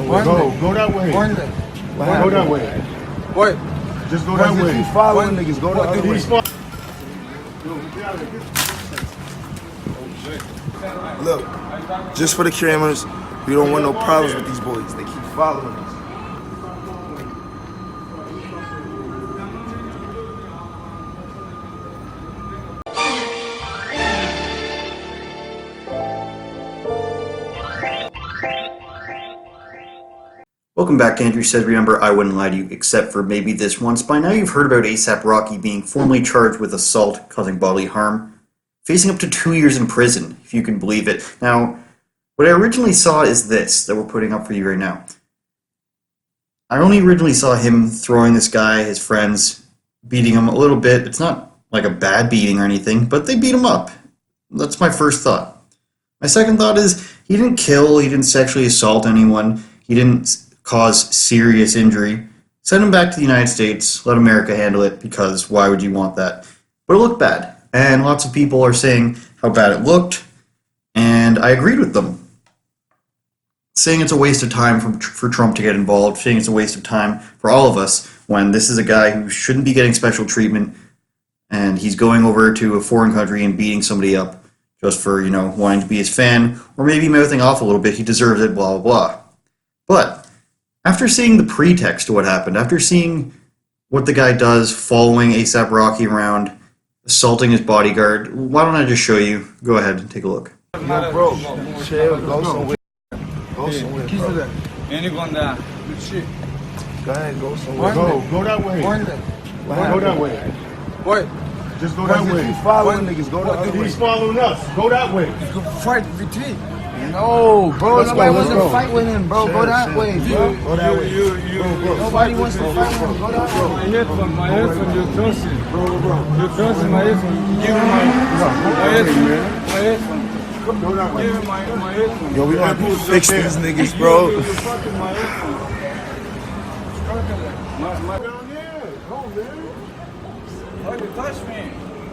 Go that way. Go that way. What? Just go that way. Keep following niggas. Go the other way. Look, just for the cameras, we don't want no problems with these boys. They keep following us. Welcome back to Andrew Says. Remember, I wouldn't lie to you except for maybe this once. By now you've heard about ASAP Rocky being formally charged with assault causing bodily harm, facing up to 2 years in prison, if you can believe it. Now, what I originally saw is this that we're putting up for you right now. I only originally saw him throwing this guy, his friends, beating him a little bit. It's not like a bad beating or anything, but they beat him up. That's my first thought. My second thought is he didn't kill, he didn't sexually assault anyone, he didn't cause serious injury. Send him back to the United States, let America handle it, because why would you want that? But it looked bad, and lots of people are saying how bad it looked, and I agreed with them. Saying it's a waste of time for Trump to get involved, saying it's a waste of time for all of us, when this is a guy who shouldn't be getting special treatment, and he's going over to a foreign country and beating somebody up just for, wanting to be his fan, or maybe mouthing off a little bit, he deserves it, blah, blah, blah. But after seeing the pretext to what happened, after seeing what the guy does, following ASAP Rocky around, assaulting his bodyguard, why don't I just show you? Go ahead and take a look. Yo, bro, chill, go somewhere. Go somewhere, bro. Anyone there? Shit. Go ahead, go somewhere. Go that way. Go that way. What? Just go that way. Keep following niggas. Go the other way. He's following us. Go that way. Fight retreat. No, bro. Nobody wants to fight with him, bro. Go that way, bro. Go that way. Nobody wants to fight with him. Go that way. My headphone, you're tossing. You're tossing my headphone. Give me my headphone. Go that way. Give me my headphone. Yo, we want to fix these niggas, bro. You're fucking my headphone. Down there. Go, man. Why you touch me?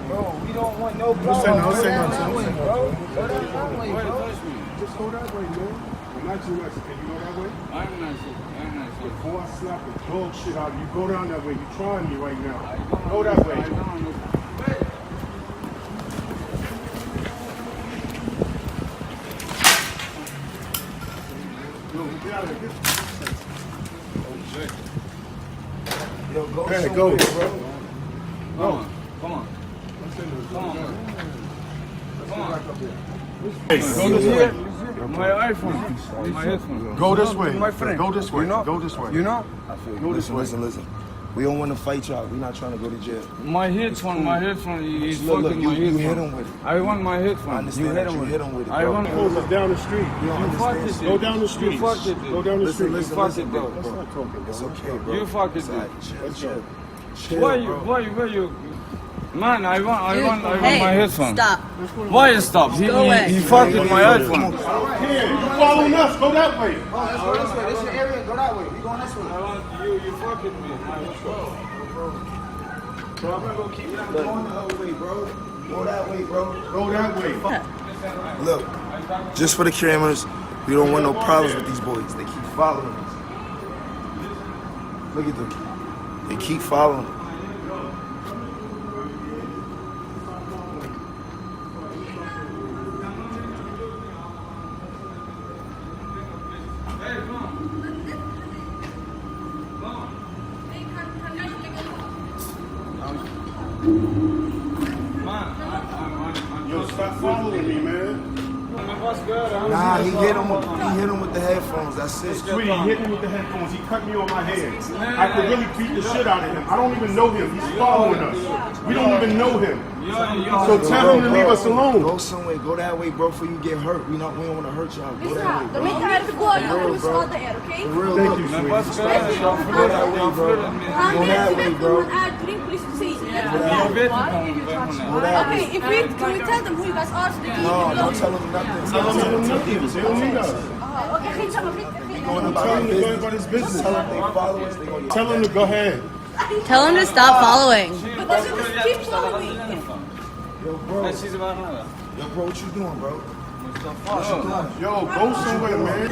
Bro, we don't want no problems. I'll say Go nothing. that way, bro. Go that way, Why you bro. touch me? Just go that way, man. I'm not too Mexican. Can you go that way? I'm not sick. Before I slap the dog shit out of you, go down that way. You're trying me right now. Go that way. I don't understand. Yo, get out of here. Yo, go Hey, somewhere, go. bro. Come on. Hey, go this way. My iPhone. My headphone. Go this way. My friend. Go this way. You know? Go this way. You know? Go this way. Listen. We don't want to fight y'all. We're not trying to go to jail. My headphone is Look, fucking you my headphone. hit him with it. I want my headphone. I understand that you hit him with it, I bro. want. Close us down the street. You don't You fucked understand. it. Go down the street. You fucked it. Go down the street. Listen, it, bro. bro. Let's not talk, bro. It's okay, bro. You fucked it. Chill, Why bro. you? Man, I want my headphone. Stop. Why you stop? Go away. He fucked with my iPhone. Here, you following us. Go that way. Let's go this way. This is your area. Go that way. We going this way. I want you fucked with me. Bro, I'm not gonna keep Go the other way, bro. Go that way, bro. Go that way. Look, just for the cameras, we don't want no problems with these boys. They keep following us. Look at them. They keep following us. Yo, stop following me, man. Nah, he hit him with the headphones. That's it. Sweetie, he hit me with the headphones. He cut me on my head. I could really beat the shit out of him. I don't even know him. He's following us. We don't even know him. So tell him to leave us alone. Go somewhere. Go that way, bro, before you get hurt. We don't want to hurt y'all. Go that way, Listen, bro. don't make to go. You will start there, okay? For real, Thank look. you, sweetie. Go that way, bro. Go that way, bro. Okay, if we can we tell them who you guys are so they can No, leave don't you tell alone? them nothing. Tell him nothing. They don't need us. Okay, geen tell them. Going I'm about telling him to go business. about his business. Tell them they follow us. They gonna Tell him to go ahead. Tell him to stop following. But they should just keep following me. Yo, bro, what you doing, bro? Yo, go somewhere, man.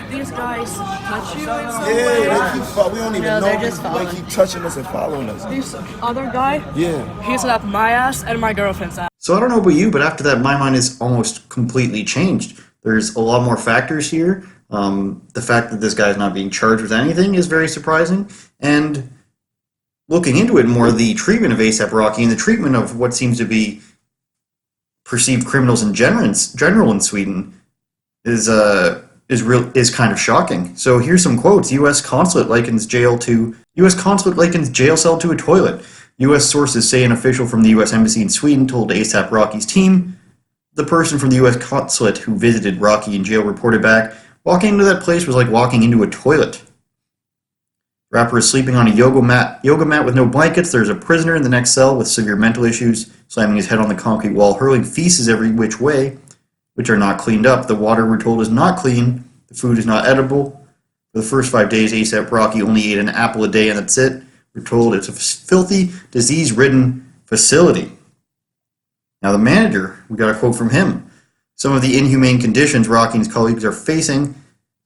these guys touch you in some Yeah, way? we don't even No, know. they're just They following. keep touching us and following us. This other guy, Yeah. he slapped my ass and my girlfriend's ass. So I don't know about you, but after that, my mind is almost completely changed. There's a lot more factors here. The fact that this guy's not being charged with anything is very surprising. And looking into it more, the treatment of ASAP Rocky and the treatment of what seems to be perceived criminals in general in Sweden is kind of shocking. So here's some quotes. U.S. consulate likens jail cell to a toilet. U.S. sources say an official from the U.S. Embassy in Sweden told ASAP Rocky's team. The person from the U.S. consulate who visited Rocky in jail reported back, walking into that place was like walking into a toilet. The rapper is sleeping on a yoga mat with no blankets. There's a prisoner in the next cell with severe mental issues, slamming his head on the concrete wall, hurling feces every which way, which are not cleaned up. The water, we're told, is not clean. The food is not edible. For the first 5 days, ASAP Rocky only ate an apple a day, and that's it. We're told it's a filthy, disease-ridden facility. Now the manager, we got a quote from him. Some of the inhumane conditions Rocky and his colleagues are facing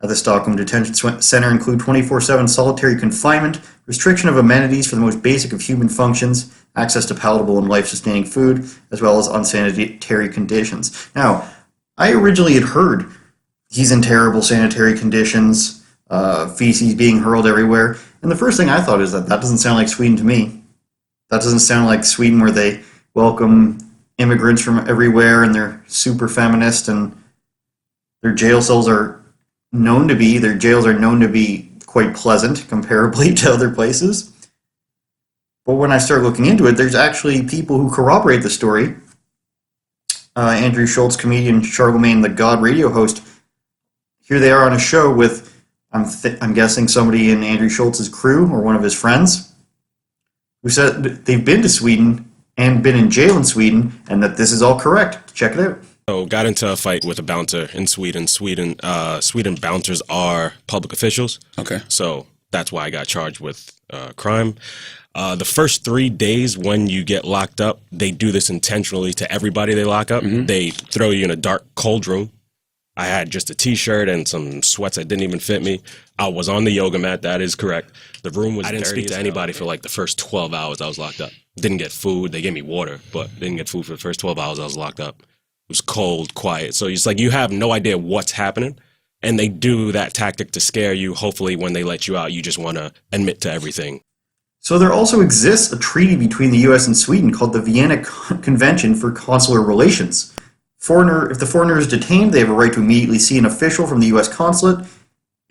at the Stockholm Detention Center include 24/7 solitary confinement, restriction of amenities for the most basic of human functions, access to palatable and life-sustaining food, as well as unsanitary conditions. Now, I originally had heard he's in terrible sanitary conditions, feces being hurled everywhere, and the first thing I thought is that doesn't sound like Sweden to me. That doesn't sound like Sweden where they welcome immigrants from everywhere and they're super feminist and their jails are known to be quite pleasant comparably to other places. But when I start looking into it, there's actually people who corroborate the story. Andrew Schultz, comedian, Charlemagne the God radio host. Here they are on a show with, I'm guessing, somebody in Andrew Schultz's crew or one of his friends, who said they've been to Sweden and been in jail in Sweden, and that this is all correct. Check it out. So got into a fight with a bouncer in Sweden. Sweden bouncers are public officials. Okay. So that's why I got charged with crime. The first 3 days when you get locked up, they do this intentionally to everybody they lock up. Mm-hmm. They throw you in a dark, cold room. I had just a t-shirt and some sweats that didn't even fit me. I was on the yoga mat. That is correct. The room was dirty. I didn't speak to anybody for like the first 12 hours I was locked up. Didn't get food. They gave me water, but didn't get food for the first 12 hours I was locked up. It was cold, quiet. So it's like you have no idea what's happening. And they do that tactic to scare you. Hopefully when they let you out, you just want to admit to everything. So there also exists a treaty between the U.S. and Sweden called the Vienna Convention for Consular Relations. If the foreigner is detained, they have a right to immediately see an official from the U.S. consulate,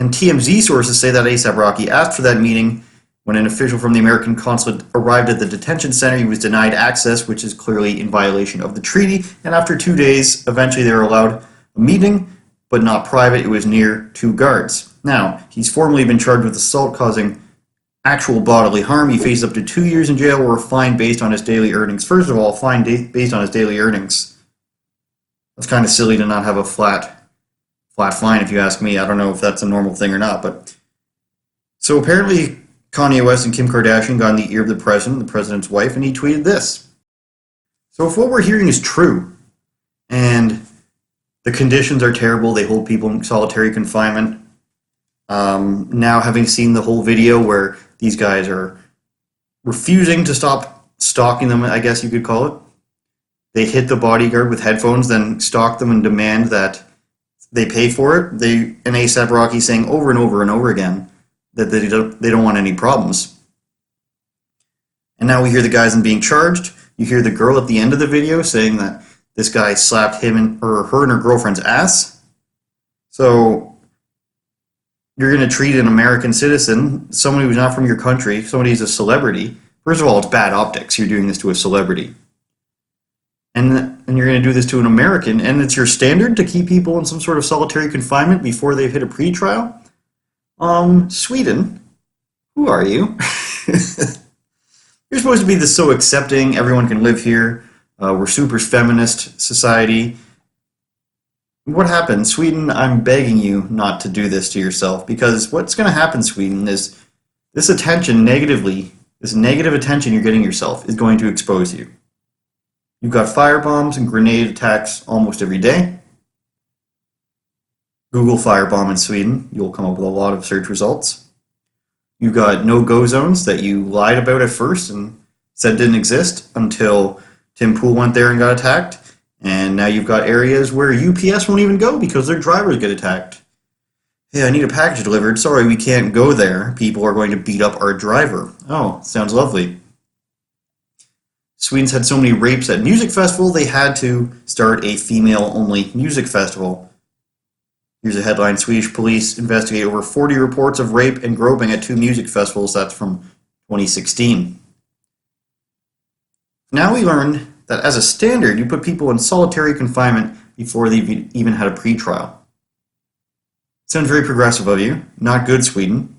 and TMZ sources say that ASAP Rocky asked for that meeting. When an official from the American consulate arrived at the detention center, he was denied access, which is clearly in violation of the treaty, and after 2 days, eventually they were allowed a meeting, but not private. It was near 2 guards. Now, he's formally been charged with assault causing actual bodily harm. He faces up to 2 years in jail or a fine based on his daily earnings. First of all, fine based on his daily earnings. It's kind of silly to not have a flat fine, if you ask me. I don't know if that's a normal thing or not. But so apparently Kanye West and Kim Kardashian got in the ear of the president's wife, and he tweeted this. So if what we're hearing is true, and the conditions are terrible, they hold people in solitary confinement, now having seen the whole video where these guys are refusing to stop stalking them, I guess you could call it. They hit the bodyguard with headphones, then stalk them and demand that they pay for it. And ASAP Rocky saying over and over and over again that they don't want any problems. And now we hear the guys being charged. You hear the girl at the end of the video saying that this guy slapped her and her girlfriend's ass. So you're going to treat an American citizen, someone who's not from your country, somebody who's a celebrity. First of all, it's bad optics. You're doing this to a celebrity. And you're going to do this to an American, and it's your standard to keep people in some sort of solitary confinement before they've hit a pretrial? Sweden, who are you? You're supposed to be this so accepting, everyone can live here, we're super feminist society. What happened? Sweden, I'm begging you not to do this to yourself, because what's going to happen, Sweden, is this negative attention you're getting yourself is going to expose you. You've got firebombs and grenade attacks almost every day. Google firebomb in Sweden, you'll come up with a lot of search results. You've got no-go zones that you lied about at first and said didn't exist until Tim Pool went there and got attacked. And now you've got areas where UPS won't even go because their drivers get attacked. Hey, I need a package delivered. Sorry, we can't go there. People are going to beat up our driver. Oh, sounds lovely. Sweden's had so many rapes at music festival, they had to start a female-only music festival. Here's a headline: Swedish police investigate over 40 reports of rape and groping at 2 music festivals. That's from 2016. Now we learned that as a standard, you put people in solitary confinement before they've even had a pretrial. Sounds very progressive of you. Not good, Sweden.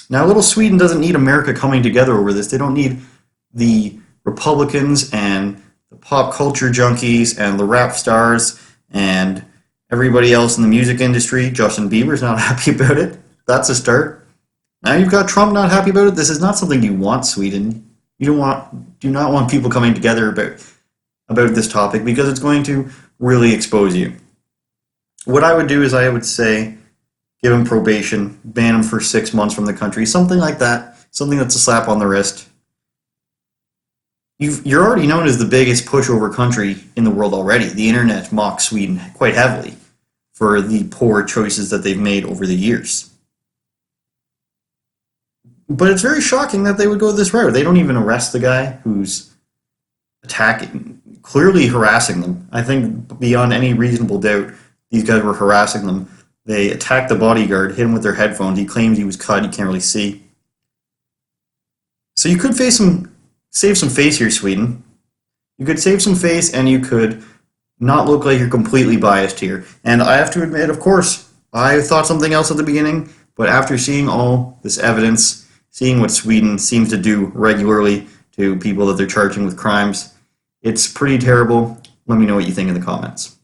Now, little Sweden doesn't need America coming together over this. They don't need the Republicans and the pop culture junkies and the rap stars and everybody else in the music industry. Justin Bieber's not happy about it. That's a start. Now you've got Trump not happy about it. This is not something you want, Sweden. You do not want people coming together about this topic because it's going to really expose you. What I would do is I would say give him probation, ban him for 6 months from the country, something like that, something that's a slap on the wrist. You're already known as the biggest pushover country in the world already. The internet mocks Sweden quite heavily for the poor choices that they've made over the years. But it's very shocking that they would go this route. They don't even arrest the guy who's attacking, clearly harassing them. I think beyond any reasonable doubt, these guys were harassing them. They attacked the bodyguard, hit him with their headphones. He claims he was cut. You can't really see. So you could save some face here, Sweden. You could save some face, and you could not look like you're completely biased here. And I have to admit, of course, I thought something else at the beginning, but after seeing all this evidence, seeing what Sweden seems to do regularly to people that they're charging with crimes, it's pretty terrible. Let me know what you think in the comments.